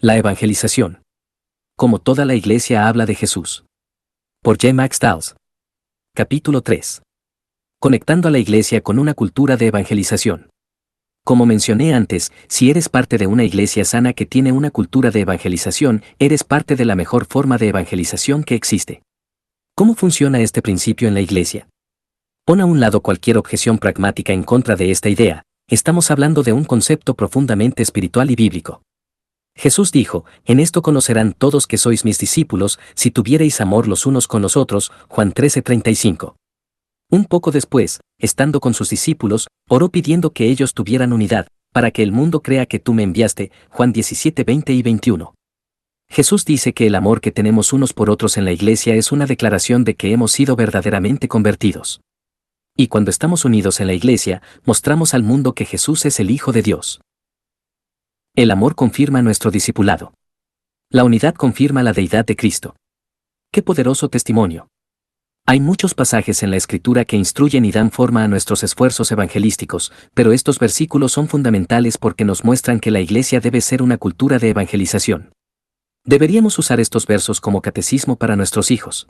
La evangelización. Como toda la iglesia habla de Jesús. Por J. Max Dawes. Capítulo 3. Conectando a la iglesia con una cultura de evangelización. Como mencioné antes, si eres parte de una iglesia sana que tiene una cultura de evangelización, eres parte de la mejor forma de evangelización que existe. ¿Cómo funciona este principio en la iglesia? Pon a un lado cualquier objeción pragmática en contra de esta idea. Estamos hablando de un concepto profundamente espiritual y bíblico. Jesús dijo, en esto conocerán todos que sois mis discípulos, si tuviereis amor los unos con los otros, Juan 13:35. Un poco después, estando con sus discípulos, oró pidiendo que ellos tuvieran unidad, para que el mundo crea que tú me enviaste, Juan 17:20 y 21. Jesús dice que el amor que tenemos unos por otros en la iglesia es una declaración de que hemos sido verdaderamente convertidos. Y cuando estamos unidos en la iglesia, mostramos al mundo que Jesús es el Hijo de Dios. El amor confirma nuestro discipulado. La unidad confirma la deidad de Cristo. ¡Qué poderoso testimonio! Hay muchos pasajes en la Escritura que instruyen y dan forma a nuestros esfuerzos evangelísticos, pero estos versículos son fundamentales porque nos muestran que la iglesia debe ser una cultura de evangelización. Deberíamos usar estos versos como catecismo para nuestros hijos.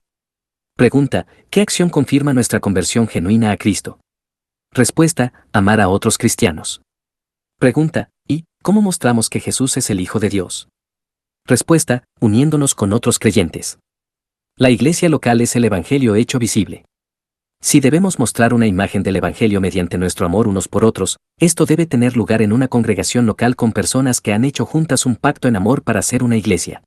Pregunta, ¿qué acción confirma nuestra conversión genuina a Cristo? Respuesta, amar a otros cristianos. Pregunta, ¿y cómo mostramos que Jesús es el Hijo de Dios? Respuesta, uniéndonos con otros creyentes. La iglesia local es el Evangelio hecho visible. Si debemos mostrar una imagen del Evangelio mediante nuestro amor unos por otros, esto debe tener lugar en una congregación local con personas que han hecho juntas un pacto en amor para ser una iglesia.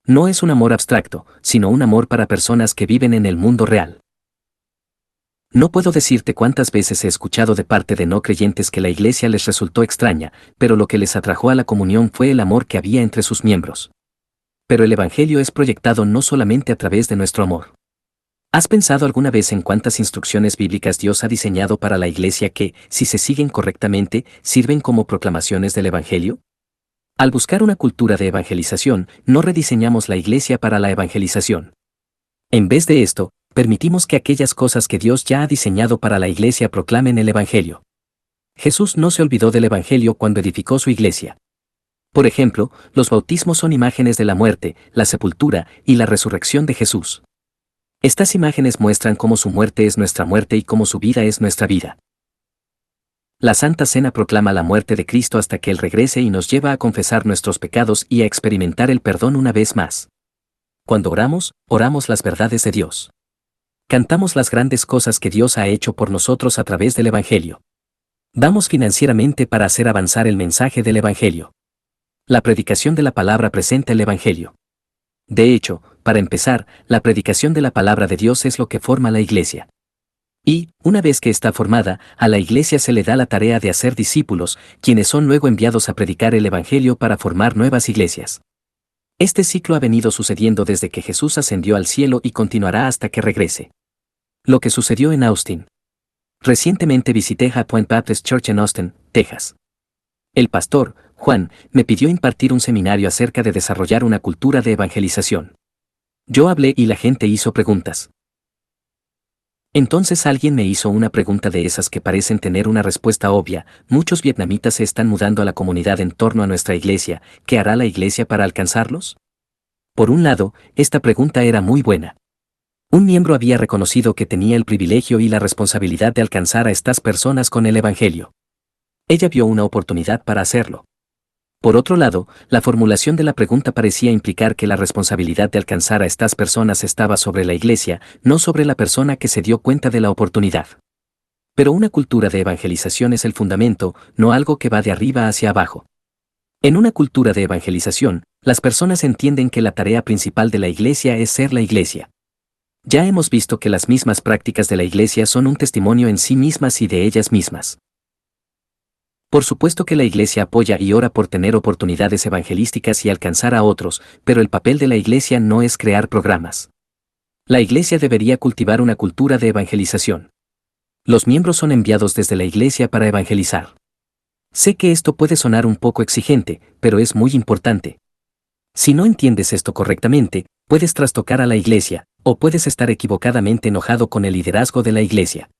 No es un amor abstracto, sino un amor para personas que viven en el mundo real. No puedo decirte cuántas veces he escuchado de parte de no creyentes que la iglesia les resultó extraña, pero lo que les atrajo a la comunión fue el amor que había entre sus miembros. Pero el Evangelio es proyectado no solamente a través de nuestro amor. ¿Has pensado alguna vez en cuántas instrucciones bíblicas Dios ha diseñado para la iglesia que, si se siguen correctamente, sirven como proclamaciones del Evangelio? Al buscar una cultura de evangelización, no rediseñamos la iglesia para la evangelización. En vez de esto, permitimos que aquellas cosas que Dios ya ha diseñado para la iglesia proclamen el Evangelio. Jesús no se olvidó del Evangelio cuando edificó su iglesia. Por ejemplo, los bautismos son imágenes de la muerte, la sepultura y la resurrección de Jesús. Estas imágenes muestran cómo su muerte es nuestra muerte y cómo su vida es nuestra vida. La Santa Cena proclama la muerte de Cristo hasta que Él regrese y nos lleva a confesar nuestros pecados y a experimentar el perdón una vez más. Cuando oramos, oramos las verdades de Dios. Cantamos las grandes cosas que Dios ha hecho por nosotros a través del Evangelio. Damos financieramente para hacer avanzar el mensaje del Evangelio. La predicación de la palabra presenta el Evangelio. De hecho, para empezar, la predicación de la palabra de Dios es lo que forma la iglesia. Y, una vez que está formada, a la iglesia se le da la tarea de hacer discípulos, quienes son luego enviados a predicar el Evangelio para formar nuevas iglesias. Este ciclo ha venido sucediendo desde que Jesús ascendió al cielo y continuará hasta que regrese. Lo que sucedió en Austin. Recientemente visité High Point Baptist Church en Austin, Texas. El pastor, Juan, me pidió impartir un seminario acerca de desarrollar una cultura de evangelización. Yo hablé y la gente hizo preguntas. Entonces alguien me hizo una pregunta de esas que parecen tener una respuesta obvia. Muchos vietnamitas se están mudando a la comunidad en torno a nuestra iglesia. ¿Qué hará la iglesia para alcanzarlos? Por un lado, esta pregunta era muy buena. Un miembro había reconocido que tenía el privilegio y la responsabilidad de alcanzar a estas personas con el Evangelio. Ella vio una oportunidad para hacerlo. Por otro lado, la formulación de la pregunta parecía implicar que la responsabilidad de alcanzar a estas personas estaba sobre la iglesia, no sobre la persona que se dio cuenta de la oportunidad. Pero una cultura de evangelización es el fundamento, no algo que va de arriba hacia abajo. En una cultura de evangelización, las personas entienden que la tarea principal de la iglesia es ser la iglesia. Ya hemos visto que las mismas prácticas de la iglesia son un testimonio en sí mismas y de ellas mismas. Por supuesto que la iglesia apoya y ora por tener oportunidades evangelísticas y alcanzar a otros, pero el papel de la iglesia no es crear programas. La iglesia debería cultivar una cultura de evangelización. Los miembros son enviados desde la iglesia para evangelizar. Sé que esto puede sonar un poco exigente, pero es muy importante. Si no entiendes esto correctamente, puedes trastocar a la iglesia, o puedes estar equivocadamente enojado con el liderazgo de la iglesia.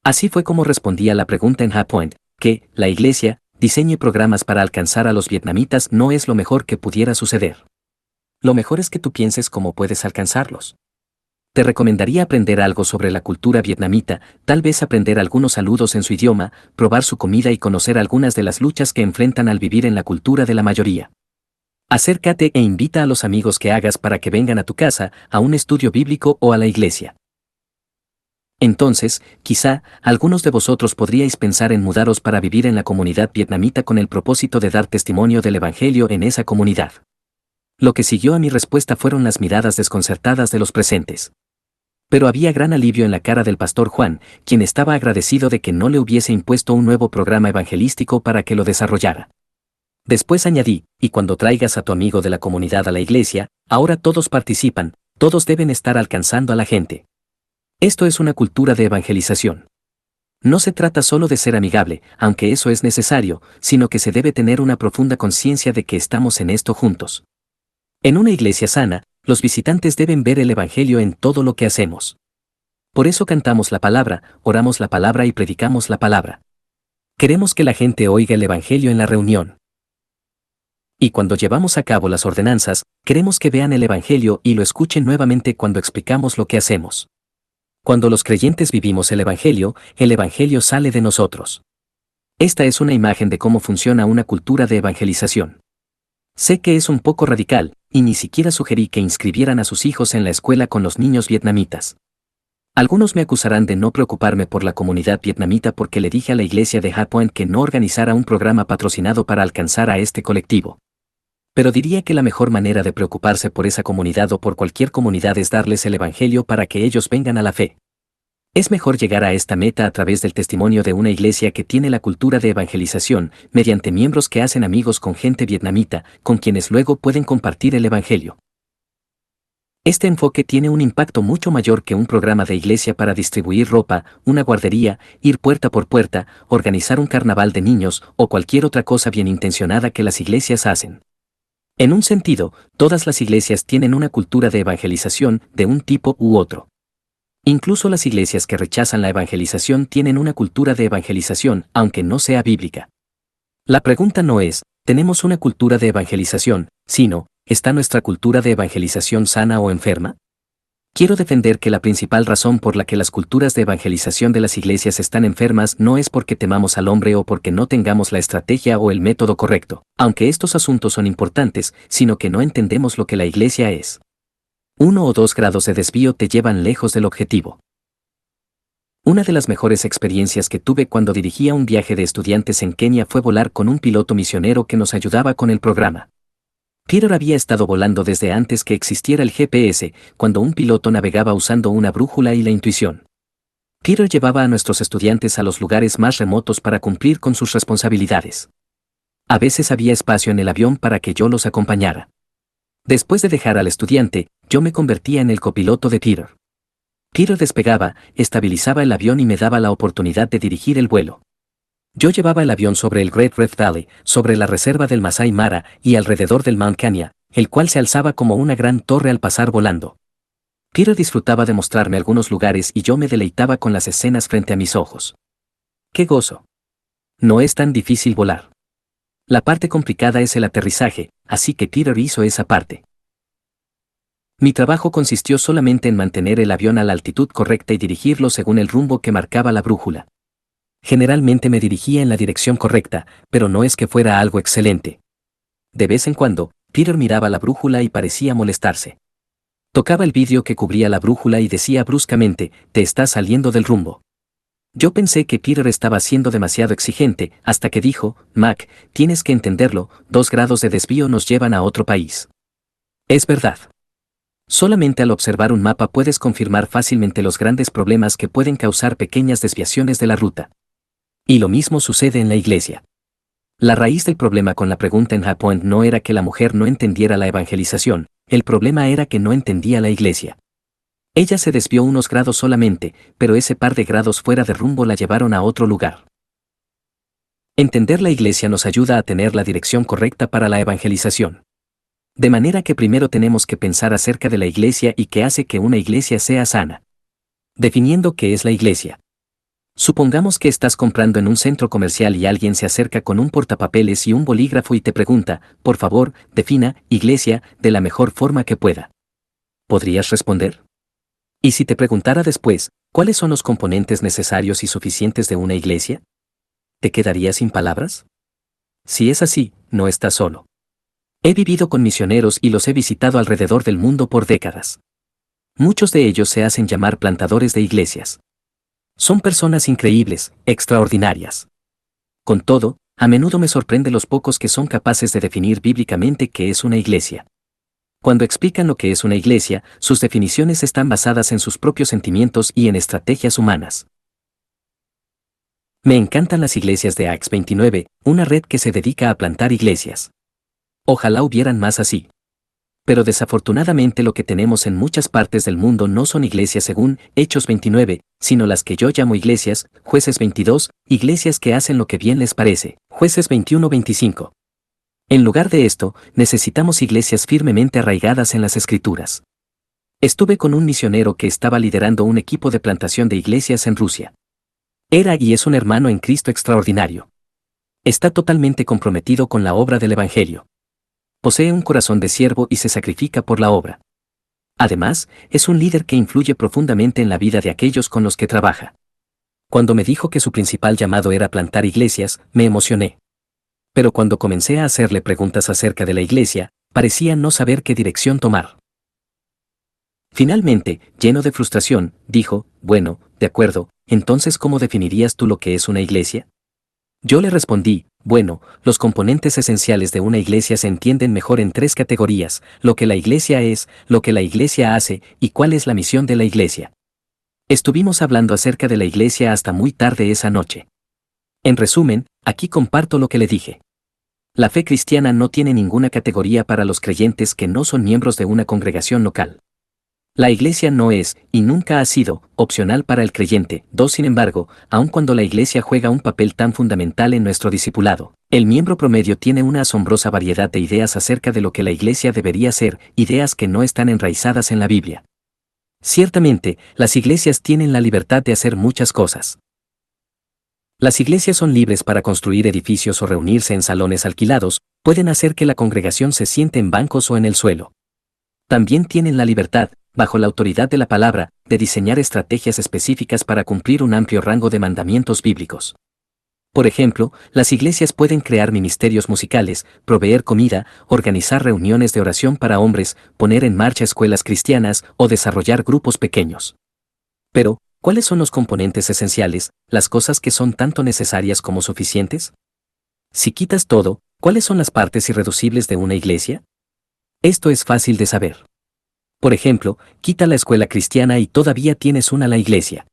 Así fue como respondí a la pregunta en High Point, que la iglesia diseñe programas para alcanzar a los vietnamitas no es lo mejor que pudiera suceder. Lo mejor es que tú pienses cómo puedes alcanzarlos. Te recomendaría aprender algo sobre la cultura vietnamita, tal vez aprender algunos saludos en su idioma, probar su comida y conocer algunas de las luchas que enfrentan al vivir en la cultura de la mayoría. Acércate e invita a los amigos que hagas para que vengan a tu casa, a un estudio bíblico o a la iglesia. Entonces, quizá, algunos de vosotros podríais pensar en mudaros para vivir en la comunidad vietnamita con el propósito de dar testimonio del Evangelio en esa comunidad. Lo que siguió a mi respuesta fueron las miradas desconcertadas de los presentes. Pero había gran alivio en la cara del pastor Juan, quien estaba agradecido de que no le hubiese impuesto un nuevo programa evangelístico para que lo desarrollara. Después añadí, y cuando traigas a tu amigo de la comunidad a la iglesia, ahora todos participan, todos deben estar alcanzando a la gente. Esto es una cultura de evangelización. No se trata solo de ser amigable, aunque eso es necesario, sino que se debe tener una profunda conciencia de que estamos en esto juntos. En una iglesia sana, los visitantes deben ver el Evangelio en todo lo que hacemos. Por eso cantamos la palabra, oramos la palabra y predicamos la palabra. Queremos que la gente oiga el Evangelio en la reunión. Y cuando llevamos a cabo las ordenanzas, queremos que vean el Evangelio y lo escuchen nuevamente cuando explicamos lo que hacemos. Cuando los creyentes vivimos el Evangelio sale de nosotros. Esta es una imagen de cómo funciona una cultura de evangelización. Sé que es un poco radical, y ni siquiera sugerí que inscribieran a sus hijos en la escuela con los niños vietnamitas. Algunos me acusarán de no preocuparme por la comunidad vietnamita porque le dije a la iglesia de Ha Point que no organizara un programa patrocinado para alcanzar a este colectivo. Pero diría que la mejor manera de preocuparse por esa comunidad o por cualquier comunidad es darles el Evangelio para que ellos vengan a la fe. Es mejor llegar a esta meta a través del testimonio de una iglesia que tiene la cultura de evangelización, mediante miembros que hacen amigos con gente vietnamita, con quienes luego pueden compartir el Evangelio. Este enfoque tiene un impacto mucho mayor que un programa de iglesia para distribuir ropa, una guardería, ir puerta por puerta, organizar un carnaval de niños o cualquier otra cosa bien intencionada que las iglesias hacen. En un sentido, todas las iglesias tienen una cultura de evangelización de un tipo u otro. Incluso las iglesias que rechazan la evangelización tienen una cultura de evangelización, aunque no sea bíblica. La pregunta no es, ¿tenemos una cultura de evangelización?, sino, ¿está nuestra cultura de evangelización sana o enferma? Quiero defender que la principal razón por la que las culturas de evangelización de las iglesias están enfermas no es porque temamos al hombre o porque no tengamos la estrategia o el método correcto, aunque estos asuntos son importantes, sino que no entendemos lo que la iglesia es. 1 o 2 grados de desvío te llevan lejos del objetivo. Una de las mejores experiencias que tuve cuando dirigía un viaje de estudiantes en Kenia fue volar con un piloto misionero que nos ayudaba con el programa. Peter había estado volando desde antes que existiera el GPS, cuando un piloto navegaba usando una brújula y la intuición. Peter llevaba a nuestros estudiantes a los lugares más remotos para cumplir con sus responsabilidades. A veces había espacio en el avión para que yo los acompañara. Después de dejar al estudiante, yo me convertía en el copiloto de Peter. Peter despegaba, estabilizaba el avión y me daba la oportunidad de dirigir el vuelo. Yo llevaba el avión sobre el Great Rift Valley, sobre la reserva del Masai Mara y alrededor del Mount Kenya, el cual se alzaba como una gran torre al pasar volando. Peter disfrutaba de mostrarme algunos lugares y yo me deleitaba con las escenas frente a mis ojos. ¡Qué gozo! No es tan difícil volar. La parte complicada es el aterrizaje, así que Peter hizo esa parte. Mi trabajo consistió solamente en mantener el avión a la altitud correcta y dirigirlo según el rumbo que marcaba la brújula. Generalmente me dirigía en la dirección correcta, pero no es que fuera algo excelente. De vez en cuando, Peter miraba la brújula y parecía molestarse. Tocaba el vidrio que cubría la brújula y decía bruscamente, «Te estás saliendo del rumbo». Yo pensé que Peter estaba siendo demasiado exigente, hasta que dijo, «Mac, tienes que entenderlo, 2 grados de desvío nos llevan a otro país». Es verdad. Solamente al observar un mapa puedes confirmar fácilmente los grandes problemas que pueden causar pequeñas desviaciones de la ruta. Y lo mismo sucede en la iglesia. La raíz del problema con la pregunta en Ha Point no era que la mujer no entendiera la evangelización, el problema era que no entendía la iglesia. Ella se desvió unos grados solamente, pero ese par de grados fuera de rumbo la llevaron a otro lugar. Entender la iglesia nos ayuda a tener la dirección correcta para la evangelización. De manera que primero tenemos que pensar acerca de la iglesia y qué hace que una iglesia sea sana. Definiendo qué es la iglesia. Supongamos que estás comprando en un centro comercial y alguien se acerca con un portapapeles y un bolígrafo y te pregunta, por favor, defina iglesia de la mejor forma que pueda. ¿Podrías responder? ¿Y si te preguntara después, cuáles son los componentes necesarios y suficientes de una iglesia? ¿Te quedarías sin palabras? Si es así, no estás solo. He vivido con misioneros y los he visitado alrededor del mundo por décadas. Muchos de ellos se hacen llamar plantadores de iglesias. Son personas increíbles, extraordinarias. Con todo, a menudo me sorprende los pocos que son capaces de definir bíblicamente qué es una iglesia. Cuando explican lo que es una iglesia, sus definiciones están basadas en sus propios sentimientos y en estrategias humanas. Me encantan las iglesias de Acts 29, una red que se dedica a plantar iglesias. Ojalá hubieran más así. Pero desafortunadamente lo que tenemos en muchas partes del mundo no son iglesias según Hechos 29, sino las que yo llamo iglesias, Jueces 22, iglesias que hacen lo que bien les parece, Jueces 21-25. En lugar de esto, necesitamos iglesias firmemente arraigadas en las Escrituras. Estuve con un misionero que estaba liderando un equipo de plantación de iglesias en Rusia. Era y es un hermano en Cristo extraordinario. Está totalmente comprometido con la obra del Evangelio. Posee un corazón de siervo y se sacrifica por la obra. Además, es un líder que influye profundamente en la vida de aquellos con los que trabaja. Cuando me dijo que su principal llamado era plantar iglesias, me emocioné. Pero cuando comencé a hacerle preguntas acerca de la iglesia, parecía no saber qué dirección tomar. Finalmente, lleno de frustración, dijo, bueno, de acuerdo, entonces ¿cómo definirías tú lo que es una iglesia? Yo le respondí, bueno, los componentes esenciales de una iglesia se entienden mejor en tres categorías: lo que la iglesia es, lo que la iglesia hace y cuál es la misión de la iglesia. Estuvimos hablando acerca de la iglesia hasta muy tarde esa noche. En resumen, aquí comparto lo que le dije. La fe cristiana no tiene ninguna categoría para los creyentes que no son miembros de una congregación local. La iglesia no es, y nunca ha sido, opcional para el creyente. Sin embargo, aun cuando la iglesia juega un papel tan fundamental en nuestro discipulado, el miembro promedio tiene una asombrosa variedad de ideas acerca de lo que la iglesia debería ser, ideas que no están enraizadas en la Biblia. Ciertamente, las iglesias tienen la libertad de hacer muchas cosas. Las iglesias son libres para construir edificios o reunirse en salones alquilados, pueden hacer que la congregación se siente en bancos o en el suelo. También tienen la libertad, bajo la autoridad de la palabra, de diseñar estrategias específicas para cumplir un amplio rango de mandamientos bíblicos. Por ejemplo, las iglesias pueden crear ministerios musicales, proveer comida, organizar reuniones de oración para hombres, poner en marcha escuelas cristianas o desarrollar grupos pequeños. Pero, ¿cuáles son los componentes esenciales, las cosas que son tanto necesarias como suficientes? Si quitas todo, ¿cuáles son las partes irreducibles de una iglesia? Esto es fácil de saber. Por ejemplo, quita la escuela cristiana y todavía tienes la iglesia.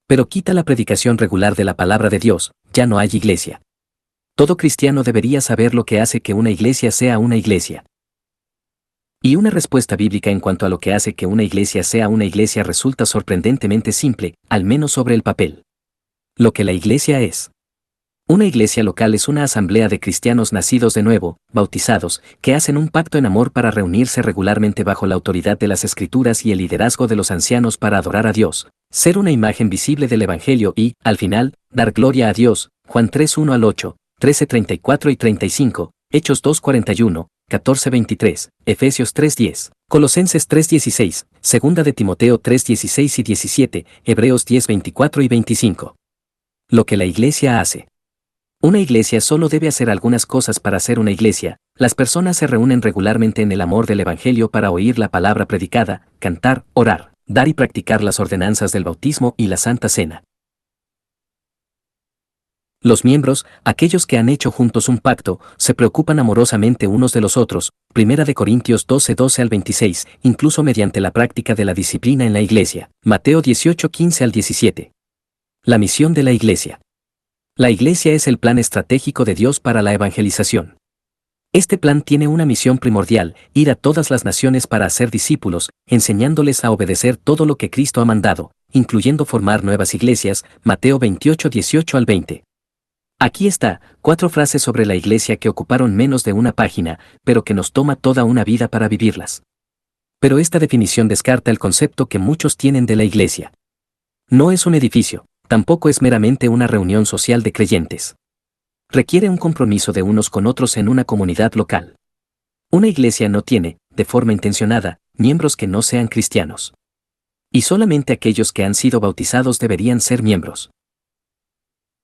Pero quita la predicación regular de la palabra de Dios, ya no hay iglesia. Todo cristiano debería saber lo que hace que una iglesia sea una iglesia. Y una respuesta bíblica en cuanto a lo que hace que una iglesia sea una iglesia resulta sorprendentemente simple, al menos sobre el papel. Lo que la iglesia es. Una iglesia local es una asamblea de cristianos nacidos de nuevo, bautizados, que hacen un pacto en amor para reunirse regularmente bajo la autoridad de las Escrituras y el liderazgo de los ancianos para adorar a Dios, ser una imagen visible del Evangelio y, al final, dar gloria a Dios. Juan 3:1-8, 13:34 y 35, Hechos 2:41, 14:23, Efesios 3:10, Colosenses 3:16, 2 de Timoteo 3:16 y 17, Hebreos 10:24 y 25. Lo que la iglesia hace. Una iglesia solo debe hacer algunas cosas para ser una iglesia. Las personas se reúnen regularmente en el amor del Evangelio para oír la palabra predicada, cantar, orar, dar y practicar las ordenanzas del bautismo y la Santa Cena. Los miembros, aquellos que han hecho juntos un pacto, se preocupan amorosamente unos de los otros, 1 de Corintios 12:12-26, incluso mediante la práctica de la disciplina en la iglesia, Mateo 18:15-17. La misión de la iglesia. La iglesia es el plan estratégico de Dios para la evangelización. Este plan tiene una misión primordial: ir a todas las naciones para hacer discípulos, enseñándoles a obedecer todo lo que Cristo ha mandado, incluyendo formar nuevas iglesias, Mateo 28:18-20. Aquí está, 4 frases sobre la iglesia que ocuparon menos de una página, pero que nos toma toda una vida para vivirlas. Pero esta definición descarta el concepto que muchos tienen de la iglesia. No es un edificio, Tampoco es meramente una reunión social de creyentes. Requiere un compromiso de unos con otros en una comunidad local. Una iglesia no tiene, de forma intencionada, miembros que no sean cristianos. Y solamente aquellos que han sido bautizados deberían ser miembros.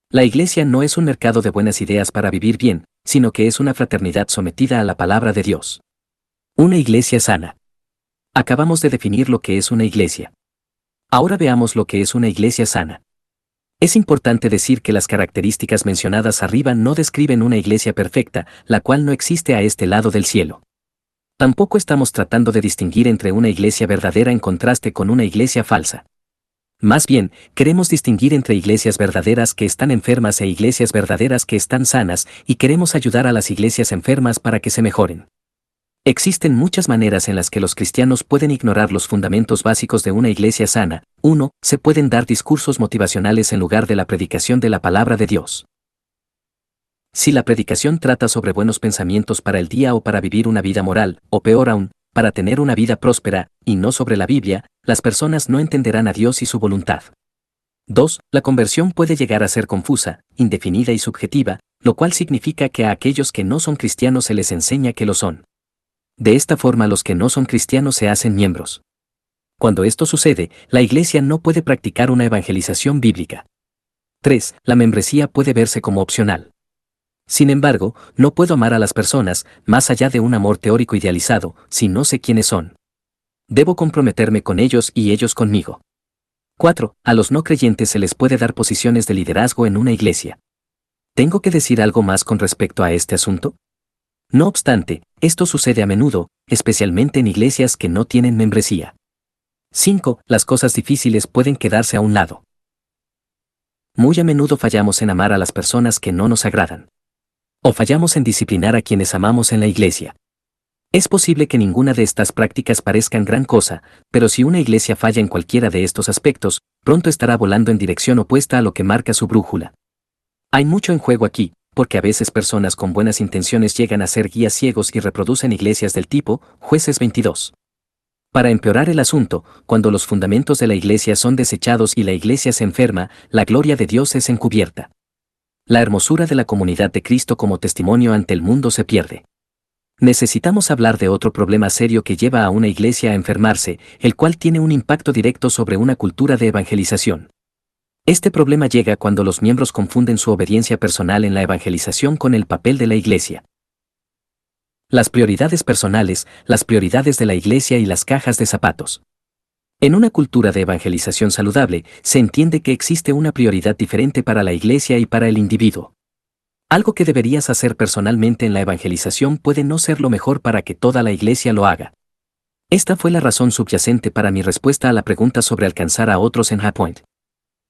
La iglesia no es un mercado de buenas ideas para vivir bien, sino que es una fraternidad sometida a la palabra de Dios. Una iglesia sana. Acabamos de definir lo que es una iglesia. Ahora veamos lo que es una iglesia sana. Es importante decir que las características mencionadas arriba no describen una iglesia perfecta, la cual no existe a este lado del cielo. Tampoco estamos tratando de distinguir entre una iglesia verdadera en contraste con una iglesia falsa. Más bien, queremos distinguir entre iglesias verdaderas que están enfermas e iglesias verdaderas que están sanas, y queremos ayudar a las iglesias enfermas para que se mejoren. Existen muchas maneras en las que los cristianos pueden ignorar los fundamentos básicos de una iglesia sana. 1. Se pueden dar discursos motivacionales en lugar de la predicación de la palabra de Dios. Si la predicación trata sobre buenos pensamientos para el día o para vivir una vida moral, o peor aún, para tener una vida próspera, y no sobre la Biblia, las personas no entenderán a Dios y su voluntad. 2. La conversión puede llegar a ser confusa, indefinida y subjetiva, lo cual significa que a aquellos que no son cristianos se les enseña que lo son. De esta forma los que no son cristianos se hacen miembros. Cuando esto sucede, la iglesia no puede practicar una evangelización bíblica. 3. La membresía puede verse como opcional. Sin embargo, no puedo amar a las personas, más allá de un amor teórico idealizado, si no sé quiénes son. Debo comprometerme con ellos y ellos conmigo. 4. A los no creyentes se les puede dar posiciones de liderazgo en una iglesia. ¿Tengo que decir algo más con respecto a este asunto? No obstante, esto sucede a menudo, especialmente en iglesias que no tienen membresía. 5. Las cosas difíciles pueden quedarse a un lado. Muy a menudo fallamos en amar a las personas que no nos agradan. O fallamos en disciplinar a quienes amamos en la iglesia. Es posible que ninguna de estas prácticas parezcan gran cosa, pero si una iglesia falla en cualquiera de estos aspectos, pronto estará volando en dirección opuesta a lo que marca su brújula. Hay mucho en juego aquí, porque a veces personas con buenas intenciones llegan a ser guías ciegos y reproducen iglesias del tipo Jueces 22. Para empeorar el asunto, cuando los fundamentos de la iglesia son desechados y la iglesia se enferma, la gloria de Dios es encubierta. La hermosura de la comunidad de Cristo como testimonio ante el mundo se pierde. Necesitamos hablar de otro problema serio que lleva a una iglesia a enfermarse, el cual tiene un impacto directo sobre una cultura de evangelización. Este problema llega cuando los miembros confunden su obediencia personal en la evangelización con el papel de la iglesia. Las prioridades personales, las prioridades de la iglesia y las cajas de zapatos. En una cultura de evangelización saludable, se entiende que existe una prioridad diferente para la iglesia y para el individuo. Algo que deberías hacer personalmente en la evangelización puede no ser lo mejor para que toda la iglesia lo haga. Esta fue la razón subyacente para mi respuesta a la pregunta sobre alcanzar a otros en High Point.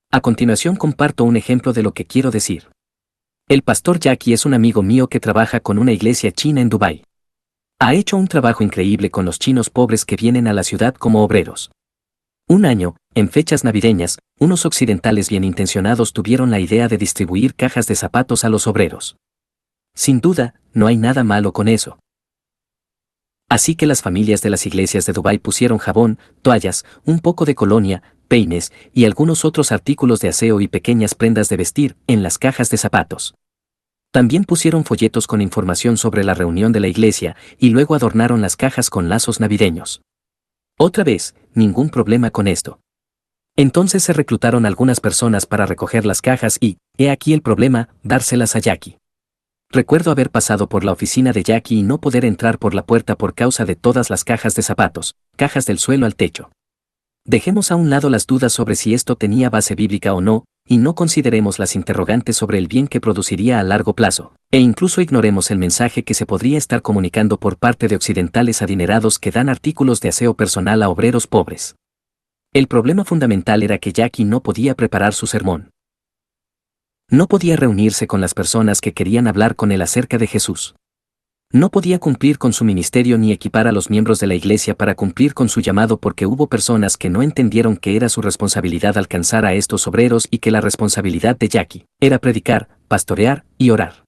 A continuación comparto un ejemplo de lo que quiero decir. El pastor Jackie es un amigo mío que trabaja con una iglesia china en Dubái. Ha hecho un trabajo increíble con los chinos pobres que vienen a la ciudad como obreros. Un año, en fechas navideñas, unos occidentales bien intencionados tuvieron la idea de distribuir cajas de zapatos a los obreros. Sin duda, no hay nada malo con eso. Así que las familias de las iglesias de Dubái pusieron jabón, toallas, un poco de colonia, peines y algunos otros artículos de aseo y pequeñas prendas de vestir en las cajas de zapatos. También pusieron folletos con información sobre la reunión de la iglesia y luego adornaron las cajas con lazos navideños. Otra vez, ningún problema con esto. Entonces se reclutaron algunas personas para recoger las cajas y, he aquí el problema, dárselas a Jackie. Recuerdo haber pasado por la oficina de Jackie y no poder entrar por la puerta por causa de todas las cajas de zapatos, cajas del suelo al techo. Dejemos a un lado las dudas sobre si esto tenía base bíblica o no, y no consideremos las interrogantes sobre el bien que produciría a largo plazo, e incluso ignoremos el mensaje que se podría estar comunicando por parte de occidentales adinerados que dan artículos de aseo personal a obreros pobres. El problema fundamental era que Jackie no podía preparar su sermón. No podía reunirse con las personas que querían hablar con él acerca de Jesús. No podía cumplir con su ministerio ni equipar a los miembros de la iglesia para cumplir con su llamado porque hubo personas que no entendieron que era su responsabilidad alcanzar a estos obreros y que la responsabilidad de Jackie era predicar, pastorear y orar.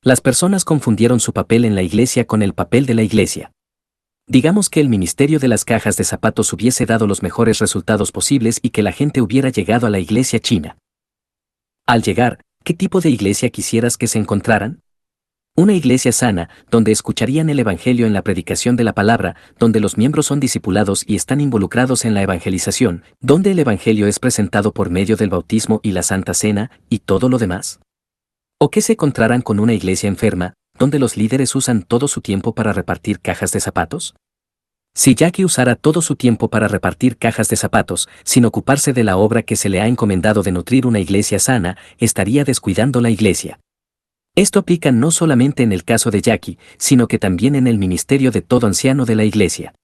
Las personas confundieron su papel en la iglesia con el papel de la iglesia. Digamos que el ministerio de las cajas de zapatos hubiese dado los mejores resultados posibles y que la gente hubiera llegado a la iglesia china. Al llegar, ¿qué tipo de iglesia quisieras que se encontraran? Una iglesia sana, donde escucharían el Evangelio en la predicación de la palabra, donde los miembros son discipulados y están involucrados en la evangelización, donde el Evangelio es presentado por medio del bautismo y la Santa Cena, y todo lo demás. ¿O que se encontrarán con una iglesia enferma, donde los líderes usan todo su tiempo para repartir cajas de zapatos? Si Jackie usara todo su tiempo para repartir cajas de zapatos, sin ocuparse de la obra que se le ha encomendado de nutrir una iglesia sana, estaría descuidando la iglesia. Esto aplica no solamente en el caso de Jackie, sino que también en el ministerio de todo anciano de la iglesia.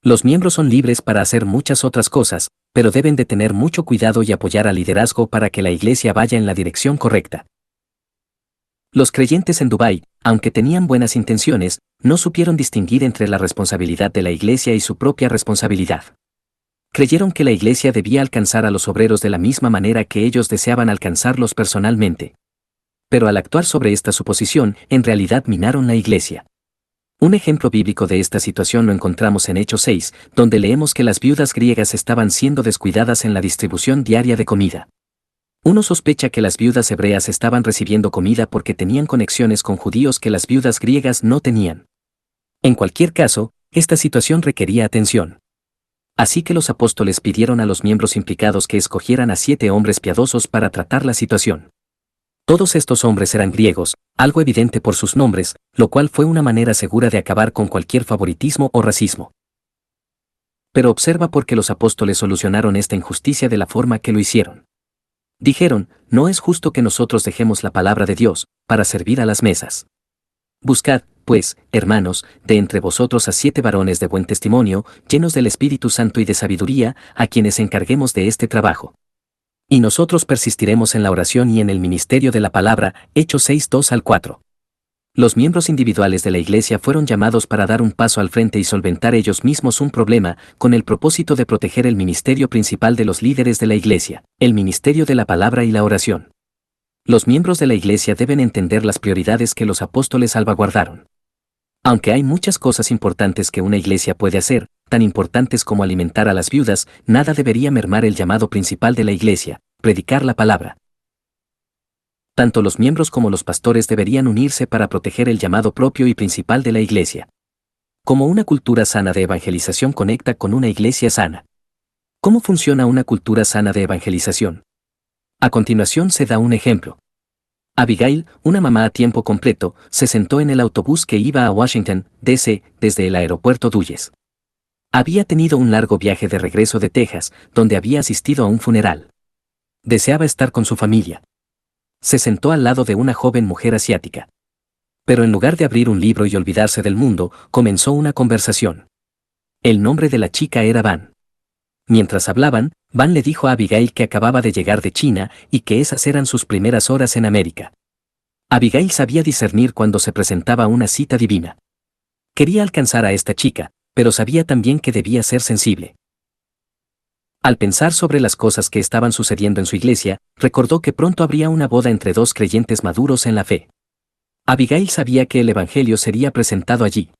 Los miembros son libres para hacer muchas otras cosas, pero deben de tener mucho cuidado y apoyar al liderazgo para que la iglesia vaya en la dirección correcta. Los creyentes en Dubái, aunque tenían buenas intenciones, no supieron distinguir entre la responsabilidad de la iglesia y su propia responsabilidad. Creyeron que la iglesia debía alcanzar a los obreros de la misma manera que ellos deseaban alcanzarlos personalmente. Pero al actuar sobre esta suposición, en realidad minaron la iglesia. Un ejemplo bíblico de esta situación lo encontramos en Hechos 6, donde leemos que las viudas griegas estaban siendo descuidadas en la distribución diaria de comida. Uno sospecha que las viudas hebreas estaban recibiendo comida porque tenían conexiones con judíos que las viudas griegas no tenían. En cualquier caso, esta situación requería atención. Así que los apóstoles pidieron a los miembros implicados que escogieran a 7 hombres piadosos para tratar la situación. Todos estos hombres eran griegos, algo evidente por sus nombres, lo cual fue una manera segura de acabar con cualquier favoritismo o racismo. Pero observa por qué los apóstoles solucionaron esta injusticia de la forma que lo hicieron. Dijeron, no es justo que nosotros dejemos la palabra de Dios, para servir a las mesas. Buscad, pues, hermanos, de entre vosotros a 7 varones de buen testimonio, llenos del Espíritu Santo y de sabiduría, a quienes encarguemos de este trabajo. Y nosotros persistiremos en la oración y en el ministerio de la palabra, Hechos 6, 2 al 4. Los miembros individuales de la iglesia fueron llamados para dar un paso al frente y solventar ellos mismos un problema, con el propósito de proteger el ministerio principal de los líderes de la iglesia, el ministerio de la palabra y la oración. Los miembros de la iglesia deben entender las prioridades que los apóstoles salvaguardaron. Aunque hay muchas cosas importantes que una iglesia puede hacer, tan importantes como alimentar a las viudas, nada debería mermar el llamado principal de la iglesia, predicar la palabra. Tanto los miembros como los pastores deberían unirse para proteger el llamado propio y principal de la iglesia. Como una cultura sana de evangelización conecta con una iglesia sana. ¿Cómo funciona una cultura sana de evangelización? A continuación se da un ejemplo. Abigail, una mamá a tiempo completo, se sentó en el autobús que iba a Washington, D.C., desde el aeropuerto Dulles. Había tenido un largo viaje de regreso de Texas, donde había asistido a un funeral. Deseaba estar con su familia. Se sentó al lado de una joven mujer asiática. Pero en lugar de abrir un libro y olvidarse del mundo, comenzó una conversación. El nombre de la chica era Van. Mientras hablaban, Van le dijo a Abigail que acababa de llegar de China y que esas eran sus primeras horas en América. Abigail sabía discernir cuando se presentaba una cita divina. Quería alcanzar a esta chica, pero sabía también que debía ser sensible. Al pensar sobre las cosas que estaban sucediendo en su iglesia, recordó que pronto habría una boda entre 2 creyentes maduros en la fe. Abigail sabía que el Evangelio sería presentado allí.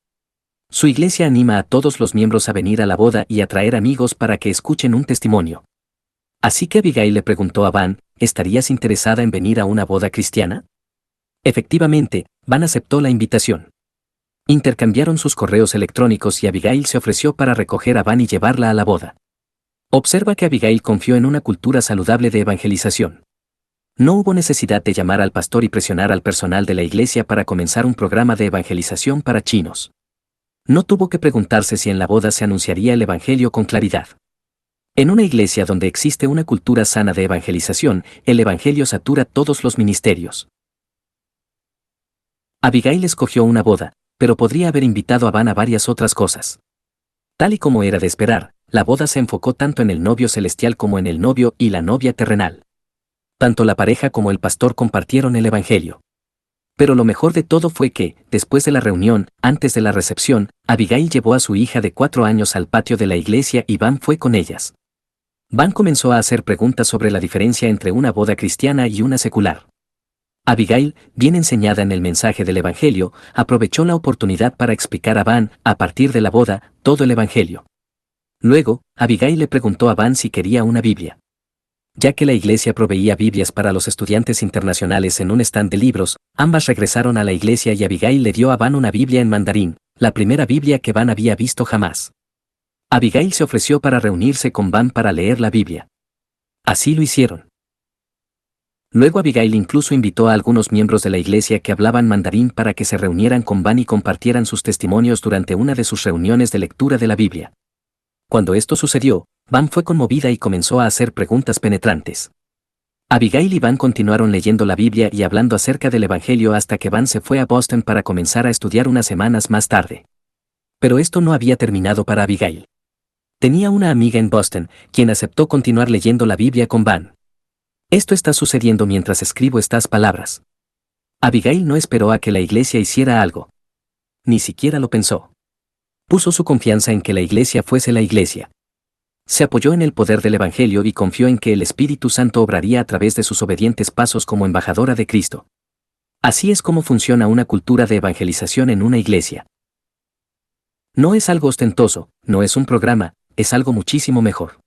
Su iglesia anima a todos los miembros a venir a la boda y a traer amigos para que escuchen un testimonio. Así que Abigail le preguntó a Van, ¿estarías interesada en venir a una boda cristiana? Efectivamente, Van aceptó la invitación. Intercambiaron sus correos electrónicos y Abigail se ofreció para recoger a Van y llevarla a la boda. Observa que Abigail confió en una cultura saludable de evangelización. No hubo necesidad de llamar al pastor y presionar al personal de la iglesia para comenzar un programa de evangelización para chinos. No tuvo que preguntarse si en la boda se anunciaría el evangelio con claridad. En una iglesia donde existe una cultura sana de evangelización, el evangelio satura todos los ministerios. Abigail escogió una boda, pero podría haber invitado a Van a varias otras cosas. Tal y como era de esperar, la boda se enfocó tanto en el novio celestial como en el novio y la novia terrenal. Tanto la pareja como el pastor compartieron el evangelio. Pero lo mejor de todo fue que, después de la reunión, antes de la recepción, Abigail llevó a su hija de 4 años al patio de la iglesia y Van fue con ellas. Van comenzó a hacer preguntas sobre la diferencia entre una boda cristiana y una secular. Abigail, bien enseñada en el mensaje del evangelio, aprovechó la oportunidad para explicar a Van, a partir de la boda, todo el evangelio. Luego, Abigail le preguntó a Van si quería una Biblia. Ya que la iglesia proveía Biblias para los estudiantes internacionales en un stand de libros, ambas regresaron a la iglesia y Abigail le dio a Van una Biblia en mandarín, la primera Biblia que Van había visto jamás. Abigail se ofreció para reunirse con Van para leer la Biblia. Así lo hicieron. Luego Abigail incluso invitó a algunos miembros de la iglesia que hablaban mandarín para que se reunieran con Van y compartieran sus testimonios durante una de sus reuniones de lectura de la Biblia. Cuando esto sucedió, Van fue conmovida y comenzó a hacer preguntas penetrantes. Abigail y Van continuaron leyendo la Biblia y hablando acerca del Evangelio hasta que Van se fue a Boston para comenzar a estudiar unas semanas más tarde. Pero esto no había terminado para Abigail. Tenía una amiga en Boston, quien aceptó continuar leyendo la Biblia con Van. Esto está sucediendo mientras escribo estas palabras. Abigail no esperó a que la iglesia hiciera algo. Ni siquiera lo pensó. Puso su confianza en que la iglesia fuese la iglesia. Se apoyó en el poder del Evangelio y confió en que el Espíritu Santo obraría a través de sus obedientes pasos como embajadora de Cristo. Así es como funciona una cultura de evangelización en una iglesia. No es algo ostentoso, no es un programa, es algo muchísimo mejor.